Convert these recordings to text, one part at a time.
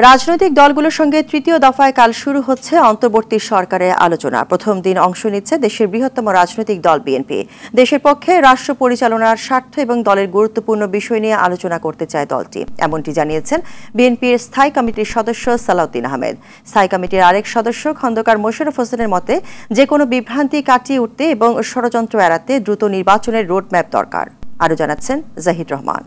রাজনৈতিক দলগুলোর সঙ্গে তৃতীয় দফায় কাল শুরু হচ্ছে অন্তর্বর্তী সরকারের আলোচনা। প্রথম দিন অংশ নিচ্ছে দেশের বৃহত্তম রাজনৈতিক দল বিএনপি। দেশের পক্ষে রাষ্ট্র পরিচালনার স্বার্থ এবং দলের গুরুত্বপূর্ণ বিষয় নিয়ে আলোচনা করতে চায় দলটি, এমনটি জানিয়েছেন বিএনপির স্থায়ী কমিটির সদস্য সালাউদ্দিন আহমেদ। স্থায়ী কমিটির আরেক সদস্য খন্দকার মোশাররফ হোসেনের মতে, যে কোনো বিভ্রান্তি কাটিয়ে উঠতে এবং ষড়যন্ত্র এড়াতে দ্রুত নির্বাচনের রোডম্যাপ দরকার। আরও জানাচ্ছেন জাহিদ রহমান।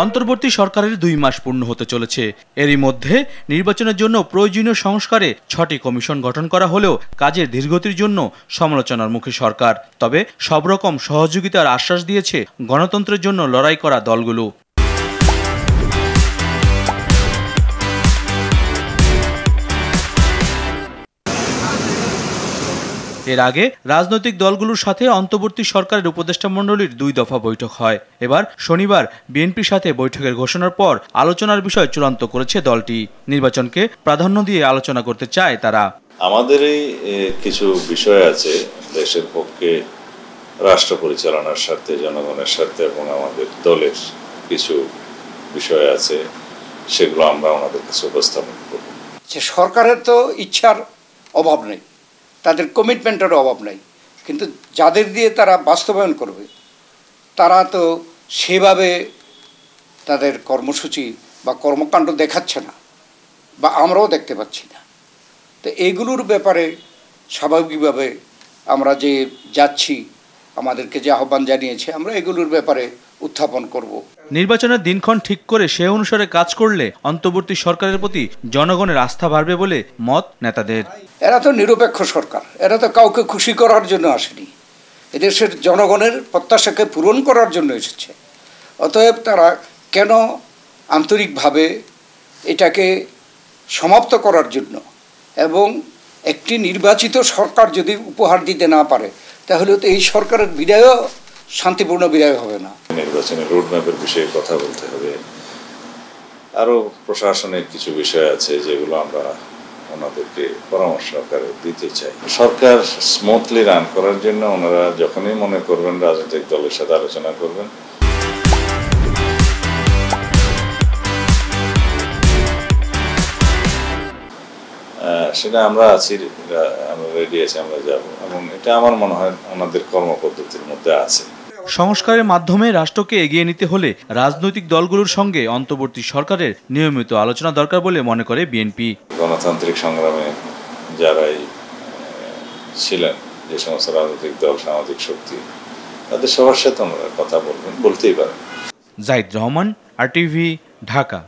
অন্তর্বর্তী সরকারের 2 মাস পূর্ণ হতে চলেছে। এরই মধ্যে নির্বাচনের জন্য প্রয়োজনীয় সংস্কারে 6টি কমিশন গঠন করা হলেও কাজের ধীরগতির জন্য সমালোচনার মুখে সরকার। তবে সব রকম সহযোগিতার আশ্বাস দিয়েছে গণতন্ত্রের জন্য লড়াই করা দলগুলো। এর আগে রাজনৈতিক দলগুলোর সাথে অন্তর্বর্তী সরকারের উপদেষ্টা মণ্ডলীর 2 দফা বৈঠক হয়। এবার শনিবার বিএনপির সাথে বৈঠকের ঘোষণার পর আলোচনার বিষয় চূড়ান্ত করেছে দলটি। নির্বাচনকে প্রাধান্য দিয়ে আলোচনা করতে চায় তারা। আমাদের কিছু বিষয় আছে দেশের পক্ষে রাষ্ট্র পরিচালনার স্বার্থে, জনগণের স্বার্থে এবং আমাদের দলের কিছু বিষয় আছে, সেগুলো আমরা আমাদের কাছে উপস্থাপন করব। সরকারের তো ইচ্ছার অভাব নেই, তাদের কমিটমেন্টের অভাব নেই, কিন্তু যাদের দিয়ে তারা বাস্তবায়ন করবে তারা তো সেভাবে তাদের কর্মসূচি বা কর্মকাণ্ড দেখাচ্ছে না, বা আমরাও দেখতে পাচ্ছি না। তো এইগুলোর ব্যাপারে স্বাভাবিকভাবে আমরা যে যাচ্ছি, আমাদেরকে যে আহ্বান জানিয়েছে, আমরা এগুলোর ব্যাপারে উত্থাপন করব। নির্বাচনের দিনক্ষণ ঠিক করে সে অনুসারে কাজ করলে অন্তর্বর্তী সরকারের প্রতি জনগণের আস্থা বাড়বে বলে মত নেতাদের। এরা তো নিরপেক্ষ সরকার, এরা তো কাউকে খুশি করার জন্য আসেনি, এদেশের জনগণের প্রত্যাশাকে পূরণ করার জন্য এসেছে। অতএব তারা কেন আন্তরিকভাবে এটাকে সমাপ্ত করার জন্য এবং একটি নির্বাচিত সরকার যদি উপহার দিতে না পারে, তাহলে তো এই সরকারের বিদায়ও শান্তিপূর্ণ বিদায় হবে না। নির্বাচনের রোডম্যাপের বিষয়ে কথা বলতে হবে। আরও প্রশাসনের কিছু বিষয় আছে যেগুলো আমরা ওনাদেরকে পরামর্শ আকারে দিতে চাই। সরকার স্মুথলি রান করার জন্য ওনারা যখনই মনে করবেন রাজনৈতিক দলের সাথে আলোচনা করবেন। সেটা আমরা আছি, আমরা রেডি আছি, আমরা যাব, এবং এটা আমার মনে হয় ওনাদের কর্মপদ্ধতির মধ্যে আছে। সংস্কারের মাধ্যমে রাষ্ট্রকে এগিয়ে নিতে হলে রাজনৈতিক দলগুলোর সঙ্গে অন্তর্বর্তী সরকারের নিয়মিত আলোচনা দরকার বলে মনে করে বিএনপি। গণতান্ত্রিক সংগ্রামে যারাই ছিলেন, যে সমস্ত রাজনৈতিক দল, সামাজিক শক্তি, তাদের সবার সাথে ওনারা কথা বলতেই পারেন। জাহিদ রহমান, RTV, ঢাকা।